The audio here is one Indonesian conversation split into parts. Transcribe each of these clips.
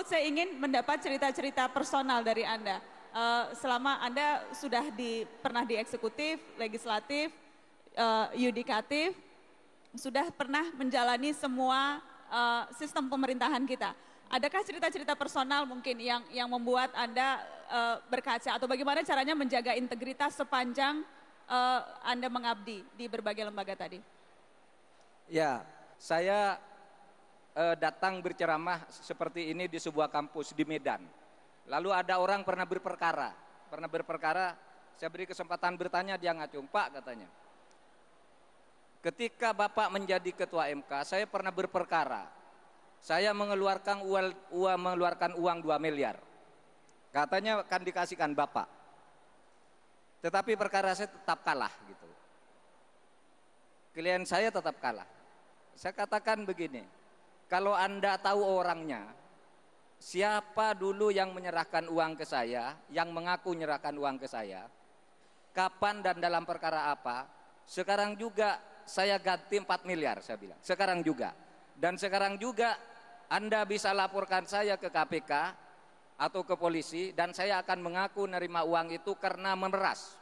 Saya ingin mendapat cerita-cerita personal dari Anda. Selama Anda sudah pernah di eksekutif, legislatif, yudikatif, sudah pernah menjalani semua sistem pemerintahan kita. Adakah cerita-cerita personal mungkin yang membuat Anda berkaca atau bagaimana caranya menjaga integritas sepanjang Anda mengabdi di berbagai lembaga tadi? Ya, saya datang berceramah seperti ini di sebuah kampus di Medan. Lalu ada orang pernah berperkara, saya beri kesempatan bertanya, dia ngacung, "Pak," katanya, "ketika Bapak menjadi ketua MK, saya pernah berperkara. Saya mengeluarkan uang 2 miliar. Katanya akan dikasihkan Bapak. Tetapi perkara saya tetap kalah gitu. Klien saya tetap kalah. Saya katakan begini, kalau Anda tahu orangnya, siapa dulu yang menyerahkan uang ke saya, yang mengaku menyerahkan uang ke saya, kapan dan dalam perkara apa, sekarang juga saya ganti 4 miliar, saya bilang. Sekarang juga. Dan sekarang juga Anda bisa laporkan saya ke KPK atau ke polisi, dan saya akan mengaku menerima uang itu karena memeras.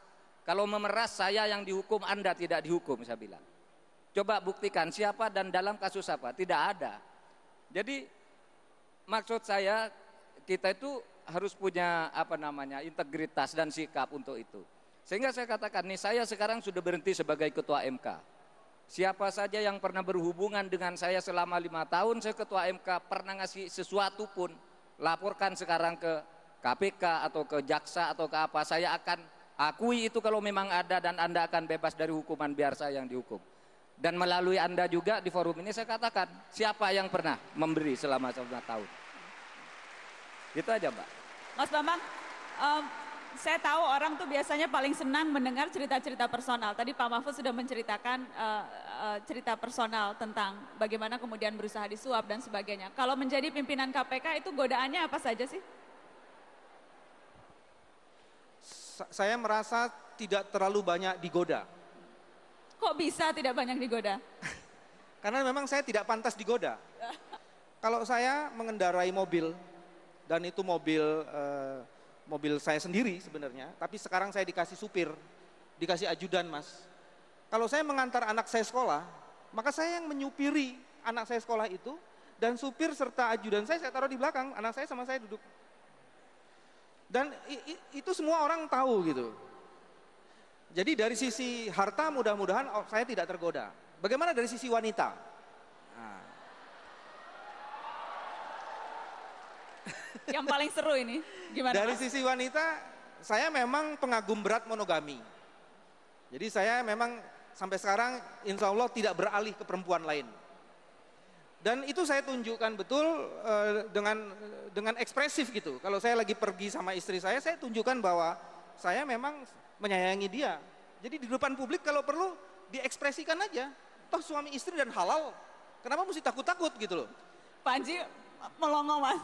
Kalau memeras, saya yang dihukum, Anda tidak dihukum," saya bilang. "Coba buktikan siapa dan dalam kasus apa." Tidak ada. Jadi maksud saya, kita itu harus punya integritas dan sikap untuk itu. Sehingga saya katakan nih, saya sekarang sudah berhenti sebagai ketua MK. Siapa saja yang pernah berhubungan dengan saya selama 5 tahun saya ketua MK, pernah ngasih sesuatu pun, laporkan sekarang ke KPK atau ke jaksa atau ke apa, saya akan akui itu kalau memang ada, dan Anda akan bebas dari hukuman biar saya yang dihukum. Dan melalui Anda juga di forum ini saya katakan, siapa yang pernah memberi selama 5 tahun. Itu aja, Mbak. Mas Bambang, saya tahu orang tuh biasanya paling senang mendengar cerita-cerita personal. Tadi Pak Mahfud sudah menceritakan cerita personal tentang bagaimana kemudian berusaha disuap dan sebagainya. Kalau menjadi pimpinan KPK itu godaannya apa saja sih? Saya merasa tidak terlalu banyak digoda. Kok bisa tidak banyak digoda? Karena memang saya tidak pantas digoda. Kalau saya mengendarai mobil, dan itu mobil saya sendiri sebenarnya, tapi sekarang saya dikasih supir, dikasih ajudan, Mas. Kalau saya mengantar anak saya sekolah, maka saya yang menyupiri anak saya sekolah itu, dan supir serta ajudan saya taruh di belakang, anak saya sama saya duduk. Dan itu semua orang tahu gitu. Jadi dari sisi harta mudah-mudahan saya tidak tergoda. Bagaimana dari sisi wanita? Nah. Yang paling seru ini, gimana? Dari sisi wanita, saya memang pengagum berat monogami. Jadi saya memang sampai sekarang insya Allah tidak beralih ke perempuan lain. Dan itu saya tunjukkan betul dengan ekspresif gitu. Kalau saya lagi pergi sama istri saya tunjukkan bahwa saya memang menyayangi dia. Jadi di depan publik kalau perlu diekspresikan aja. Toh suami istri dan halal. Kenapa mesti takut-takut gitu loh. Pak Anji melongo, Mas.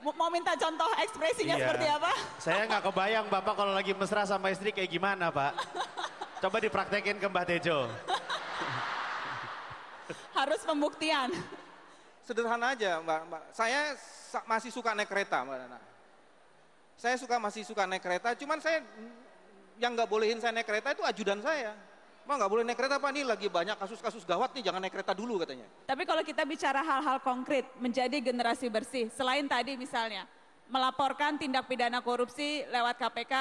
Mau minta contoh ekspresinya seperti apa? Saya nggak kebayang Bapak kalau lagi mesra sama istri kayak gimana, Pak. Coba dipraktekin ke Mbah Tejo. Harus pembuktian. Sederhana aja, Mbak. Saya masih suka naik kereta, Mbak Nana. Saya masih suka naik kereta, cuman saya yang nggak bolehin saya naik kereta itu ajudan saya. Mbak nggak boleh naik kereta, Pak, ini lagi banyak kasus-kasus gawat nih, jangan naik kereta dulu katanya. Tapi kalau kita bicara hal-hal konkret menjadi generasi bersih, selain tadi misalnya melaporkan tindak pidana korupsi lewat KPK,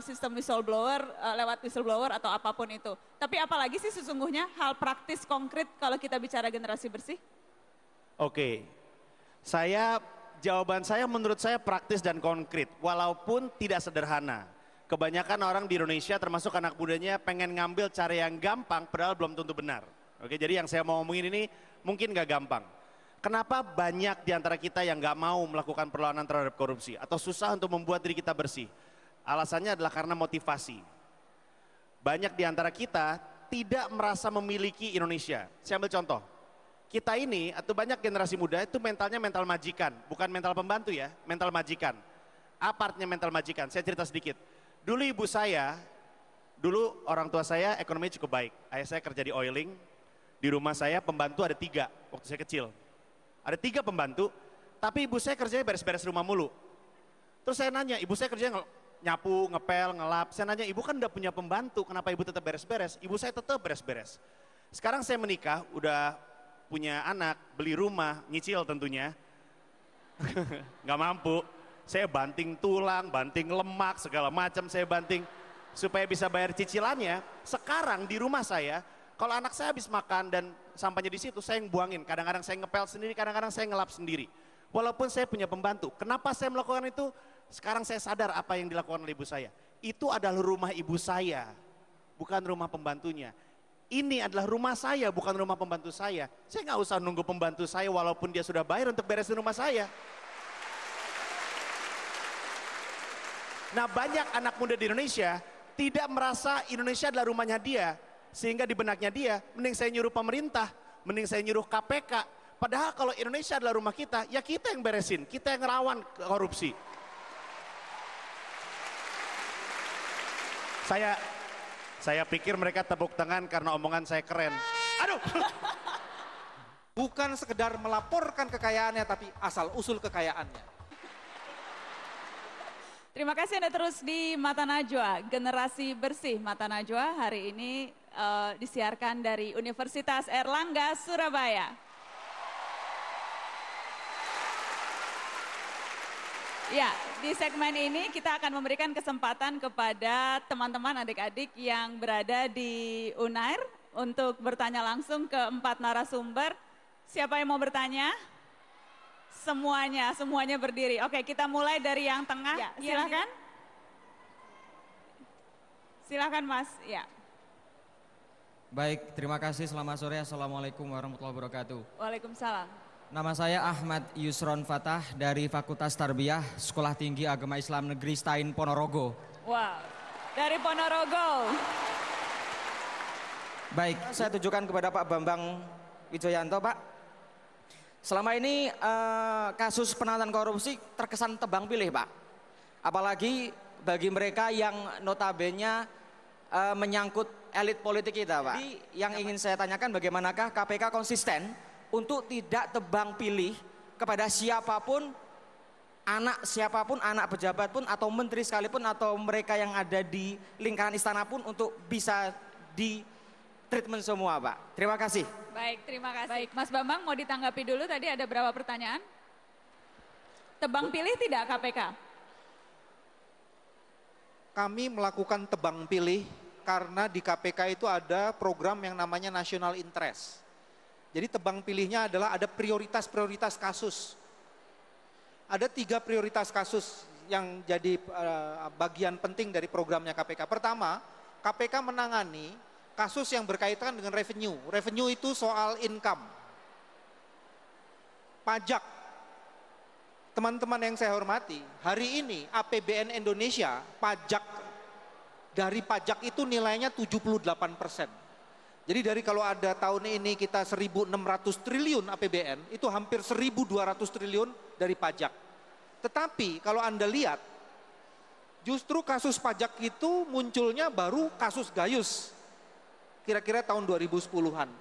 sistem whistleblower, lewat whistleblower atau apapun itu. Tapi apalagi sih sesungguhnya hal praktis konkret kalau kita bicara generasi bersih? Oke, jawaban saya menurut saya praktis dan konkret, walaupun tidak sederhana. Kebanyakan orang di Indonesia termasuk anak mudanya pengen ngambil cara yang gampang padahal belum tentu benar. Oke, jadi yang saya mau ngomongin ini mungkin gak gampang. Kenapa banyak di antara kita yang gak mau melakukan perlawanan terhadap korupsi atau susah untuk membuat diri kita bersih? Alasannya adalah karena motivasi. Banyak di antara kita tidak merasa memiliki Indonesia. Saya ambil contoh. Kita ini atau banyak generasi muda itu mentalnya mental majikan, bukan mental pembantu ya, mental majikan. Apa artinya mental majikan? Saya cerita sedikit. Dulu orang tua saya ekonominya cukup baik. Ayah saya kerja di oiling, di rumah saya pembantu ada 3 waktu saya kecil. Ada 3 pembantu, Tapi ibu saya kerjanya beres-beres rumah mulu. Terus saya nanya, ibu saya kerjanya nyapu, ngepel, ngelap. Saya nanya, ibu kan udah punya pembantu, kenapa ibu tetap beres-beres? Ibu saya tetap beres-beres. Sekarang saya menikah, udah punya anak, beli rumah, nyicil tentunya. Nggak mampu. Saya banting tulang, banting lemak, segala macam saya banting. Supaya bisa bayar cicilannya, sekarang di rumah saya, kalau anak saya habis makan dan sampahnya di situ, saya yang buangin. Kadang-kadang saya ngepel sendiri, kadang-kadang saya ngelap sendiri. Walaupun saya punya pembantu. Kenapa saya melakukan itu? Sekarang saya sadar apa yang dilakukan oleh ibu saya. Itu adalah rumah ibu saya, bukan rumah pembantunya. Ini adalah rumah saya, bukan rumah pembantu saya. Saya nggak usah nunggu pembantu saya walaupun dia sudah bayar untuk beresin rumah saya. Nah, banyak anak muda di Indonesia tidak merasa Indonesia adalah rumahnya dia. Sehingga di benaknya dia, mending saya nyuruh pemerintah, mending saya nyuruh KPK. Padahal kalau Indonesia adalah rumah kita, ya kita yang beresin, kita yang ngelawan korupsi. Saya pikir mereka tepuk tangan karena omongan saya keren. Aduh. Bukan sekedar melaporkan kekayaannya, tapi asal usul kekayaannya. Terima kasih Anda terus di Mata Najwa, generasi bersih Mata Najwa hari ini disiarkan dari Universitas Airlangga, Surabaya. Ya, di segmen ini kita akan memberikan kesempatan kepada teman-teman adik-adik yang berada di Unair untuk bertanya langsung ke 4 narasumber. Siapa yang mau bertanya? Semuanya berdiri. Oke, kita mulai dari yang tengah. Ya, silakan. Silakan Mas. Ya. Baik, terima kasih. Selamat sore. Assalamualaikum warahmatullahi wabarakatuh. Waalaikumsalam. Nama saya Ahmad Yusron Fatah dari Fakultas Tarbiyah Sekolah Tinggi Agama Islam Negeri Stain Ponorogo. Wow, dari Ponorogo. Baik, saya tujukan kepada Pak Bambang Wijoyanto, Pak. Selama ini kasus penanganan korupsi terkesan tebang pilih, Pak. Apalagi bagi mereka yang notabene menyangkut elit politik kita, Pak. Jadi yang ingin saya tanyakan, bagaimanakah KPK konsisten untuk tidak tebang pilih kepada siapapun, anak pejabat pun atau menteri sekalipun atau mereka yang ada di lingkaran istana pun untuk bisa di treatment semua, Pak. Terima kasih. Baik, terima kasih. Baik, Mas Bambang mau ditanggapi dulu, tadi ada berapa pertanyaan? Tebang pilih tidak KPK? Kami melakukan tebang pilih karena di KPK itu ada program yang namanya National Interest. Jadi tebang pilihnya adalah ada prioritas-prioritas kasus. Ada 3 prioritas kasus yang jadi bagian penting dari programnya KPK. Pertama, KPK menangani kasus yang berkaitan dengan revenue. Revenue itu soal income. Pajak. Teman-teman yang saya hormati, hari ini APBN Indonesia, dari pajak itu nilainya 78%. Jadi dari kalau ada tahun ini kita 1.600 triliun APBN, itu hampir 1.200 triliun dari pajak. Tetapi kalau Anda lihat, justru kasus pajak itu munculnya baru kasus Gayus. Kira-kira tahun 2010-an.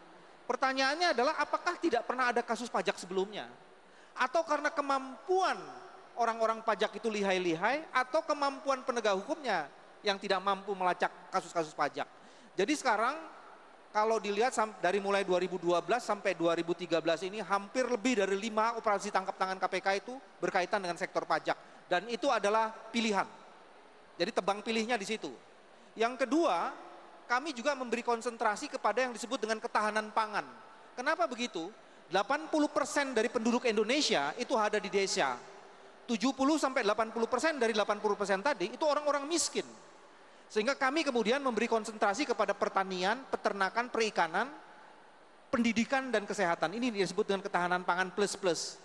Pertanyaannya adalah apakah tidak pernah ada kasus pajak sebelumnya? Atau karena kemampuan orang-orang pajak itu lihai-lihai, atau kemampuan penegak hukumnya yang tidak mampu melacak kasus-kasus pajak. Jadi sekarang kalau dilihat dari mulai 2012 sampai 2013 ini hampir lebih dari 5 operasi tangkap tangan KPK itu berkaitan dengan sektor pajak. Dan itu adalah pilihan. Jadi tebang pilihnya di situ. Yang kedua, kami juga memberi konsentrasi kepada yang disebut dengan ketahanan pangan. Kenapa begitu? 80% dari penduduk Indonesia itu ada di desa. 70-80% dari 80% tadi itu orang-orang miskin. Sehingga kami kemudian memberi konsentrasi kepada pertanian, peternakan, perikanan, pendidikan dan kesehatan. Ini disebut dengan ketahanan pangan plus-plus.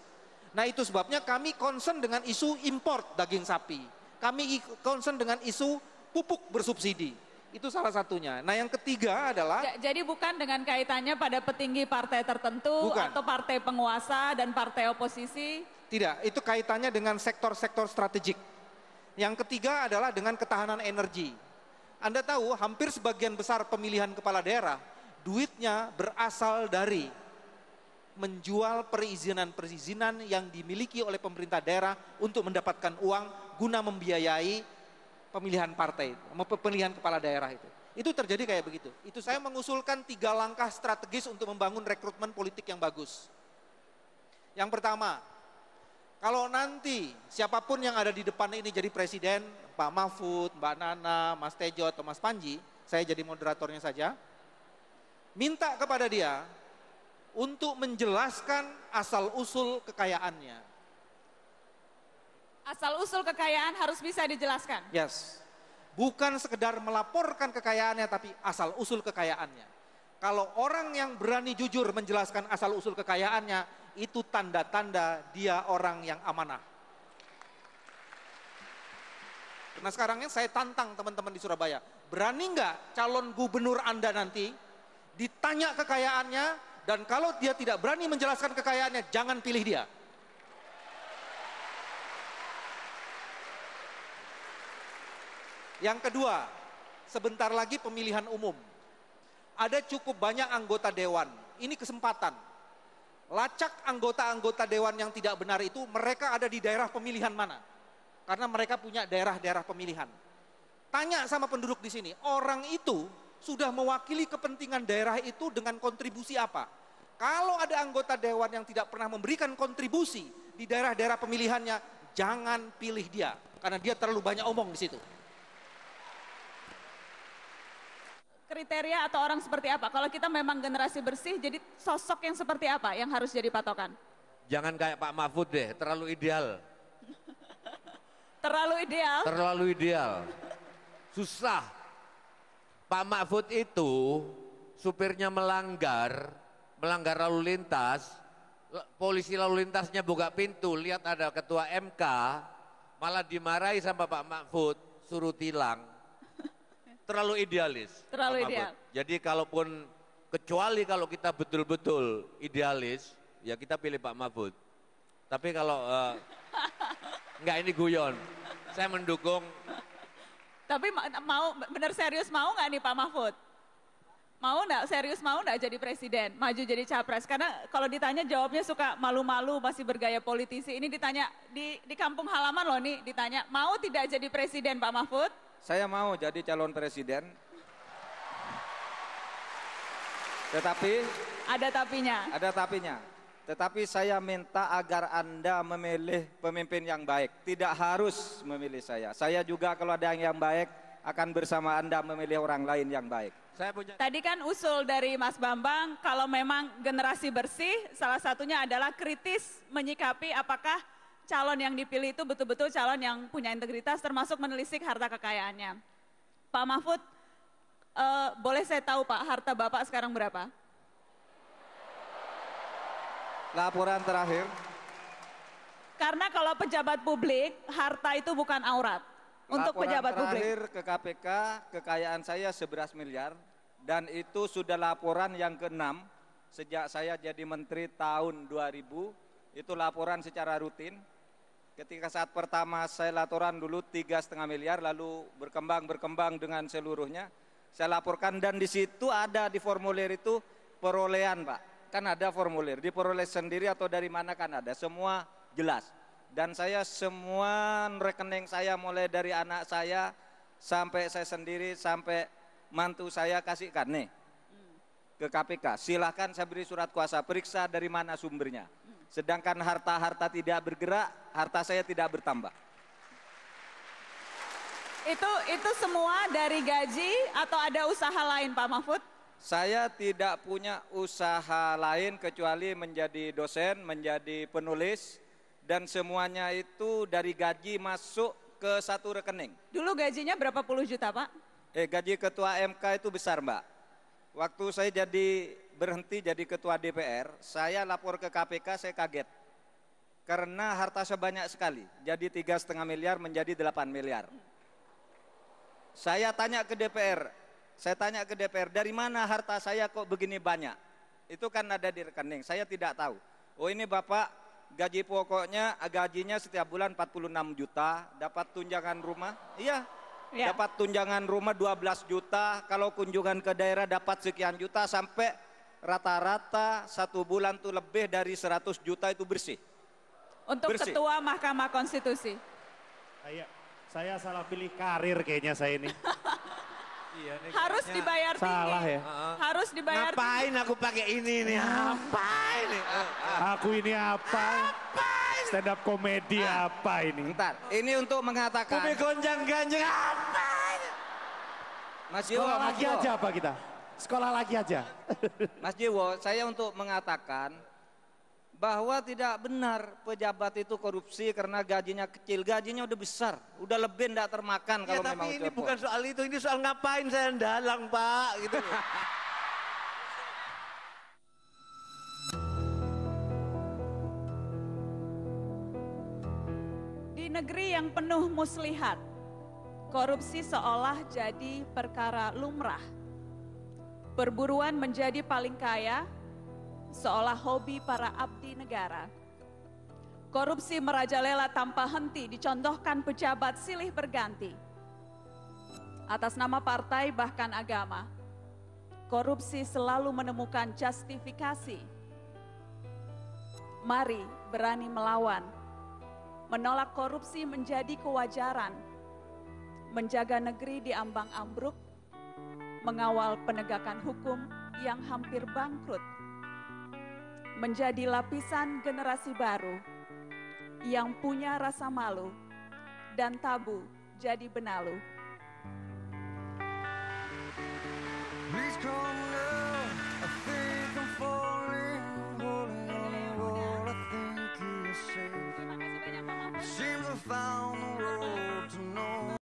Nah itu sebabnya kami concern dengan isu import daging sapi. Kami concern dengan isu pupuk bersubsidi. Itu salah satunya. Nah yang ketiga adalah... Jadi bukan dengan kaitannya pada petinggi partai tertentu bukan. Atau partai penguasa dan partai oposisi? Tidak, itu kaitannya dengan sektor-sektor strategik. Yang ketiga adalah dengan ketahanan energi. Anda tahu hampir sebagian besar pemilihan kepala daerah, duitnya berasal dari menjual perizinan-perizinan yang dimiliki oleh pemerintah daerah untuk mendapatkan uang guna membiayai pemilihan partai, pemilihan kepala daerah itu. Itu terjadi kayak begitu. Itu saya mengusulkan 3 langkah strategis untuk membangun rekrutmen politik yang bagus. Yang pertama, kalau nanti siapapun yang ada di depan ini jadi presiden, Pak Mahfud, Mbak Nana, Mas Tejo atau Mas Panji, saya jadi moderatornya saja, minta kepada dia untuk menjelaskan asal-usul kekayaannya. Asal-usul kekayaan harus bisa dijelaskan. Yes. Bukan sekedar melaporkan kekayaannya, tapi asal-usul kekayaannya. Kalau orang yang berani jujur menjelaskan asal-usul kekayaannya, itu tanda-tanda dia orang yang amanah. Nah sekarang ini saya tantang teman-teman di Surabaya. Berani nggak calon gubernur Anda nanti ditanya kekayaannya, dan kalau dia tidak berani menjelaskan kekayaannya, jangan pilih dia. Yang kedua, sebentar lagi pemilihan umum. Ada cukup banyak anggota dewan. Ini kesempatan. Lacak anggota-anggota dewan yang tidak benar itu, mereka ada di daerah pemilihan mana. Karena mereka punya daerah-daerah pemilihan. Tanya sama penduduk di sini, orang itu sudah mewakili kepentingan daerah itu dengan kontribusi apa? Kalau ada anggota dewan yang tidak pernah memberikan kontribusi di daerah-daerah pemilihannya, jangan pilih dia. Karena dia terlalu banyak omong di situ. Kriteria atau orang seperti apa? Kalau kita memang generasi bersih, jadi sosok yang seperti apa yang harus jadi patokan? Jangan kayak Pak Mahfud deh, terlalu ideal. Terlalu ideal? Terlalu ideal. Susah. Pak Mahfud itu supirnya melanggar lalu lintas, polisi lalu lintasnya buka pintu, lihat ada ketua MK, malah dimarahi sama Pak Mahfud, suruh tilang. Terlalu idealis. Terlalu ideal. Jadi kalaupun, kecuali kalau kita betul-betul idealis, ya kita pilih Pak Mahfud. Tapi kalau, enggak, ini guyon, saya mendukung. Tapi mau, benar serius mau nggak nih Pak Mahfud? Mau nggak, serius mau nggak jadi presiden, maju jadi capres? Karena kalau ditanya jawabnya suka malu-malu, masih bergaya politisi. Ini ditanya di kampung halaman loh nih, ditanya mau tidak jadi presiden Pak Mahfud? Saya mau jadi calon presiden. Tetapi ada tapinya. Ada tapinya. Tetapi saya minta agar Anda memilih pemimpin yang baik. Tidak harus memilih saya. Saya juga kalau ada yang baik akan bersama Anda memilih orang lain yang baik. Tadi kan usul dari Mas Bambang, kalau memang generasi bersih, salah satunya adalah kritis menyikapi apakah calon yang dipilih itu betul-betul calon yang punya integritas, termasuk menelisik harta kekayaannya. Pak Mahfud, boleh saya tahu Pak, harta Bapak sekarang berapa? Laporan terakhir. Karena kalau pejabat publik, harta itu bukan aurat. Untuk pejabat publik. Laporan terakhir ke KPK, kekayaan saya 11 miliar. Dan itu sudah laporan yang ke-6 sejak saya jadi menteri tahun 2000. Itu laporan secara rutin. Ketika saat pertama saya laporan dulu 3,5 miliar, lalu berkembang dengan seluruhnya. Saya laporkan dan di situ ada di formulir itu perolehan Pak. Kan ada formulir, diperoleh sendiri atau dari mana kan ada, semua jelas. Dan saya semua rekening saya mulai dari anak saya sampai saya sendiri sampai mantu saya kasihkan nih ke KPK. Silahkan saya beri surat kuasa, periksa dari mana sumbernya. Sedangkan harta-harta tidak bergerak, harta saya tidak bertambah. Itu semua dari gaji atau ada usaha lain Pak Mahfud? Saya tidak punya usaha lain kecuali menjadi dosen, menjadi penulis, dan semuanya itu dari gaji masuk ke satu rekening. Dulu gajinya berapa puluh juta Pak? Gaji ketua MK itu besar Mbak. Waktu saya berhenti jadi ketua DPR, saya lapor ke KPK, saya kaget. Karena harta saya banyak sekali, jadi 3,5 miliar menjadi 8 miliar. Saya tanya ke DPR, dari mana harta saya kok begini banyak? Itu kan ada di rekening, saya tidak tahu. Oh ini Bapak gaji pokoknya, gajinya setiap bulan 46 juta, dapat tunjangan rumah, iya. Dapat tunjangan rumah 12 juta, kalau kunjungan ke daerah dapat sekian juta, sampai rata-rata 1 bulan tuh lebih dari 100 juta itu bersih. Untuk Bersih. Ketua Mahkamah Konstitusi. Saya salah pilih karir kayaknya saya ini. Iya, ini Harus kayaknya dibayar tinggi. Salah ya. Harus dibayar tinggi. Ngapain aku pakai ini nih? Apa ini? Aku ini apa? Stand up komedi apa ini? Bentar, ini untuk mengatakan Kopi gonjang-ganjang apa ini? Mas Jiwo, Sekolah Mas lagi Jiwo, aja apa kita? Sekolah lagi aja. Mas Jiwo, saya untuk mengatakan bahwa tidak benar pejabat itu korupsi karena gajinya kecil, gajinya udah besar, udah lebih tidak termakan Ya kalau memang tapi ini cepot. bukan soal itu, ini soal ngapain saya dalang Pak gitu loh. Di negeri yang penuh muslihat, korupsi seolah jadi perkara lumrah. Perburuan menjadi paling kaya, seolah hobi para abdi negara. Korupsi merajalela tanpa henti dicontohkan pejabat silih berganti. Atas nama partai bahkan agama, korupsi selalu menemukan justifikasi. Mari berani melawan. Menolak korupsi menjadi kewajaran. Menjaga negeri di ambang ambruk, mengawal penegakan hukum yang hampir bangkrut. Menjadi lapisan generasi baru yang punya rasa malu dan tabu jadi benalu. Please come now, I think I'm falling, holding on to what I think is safe. Terima kasih banyak Pak Mahfud. Seems I found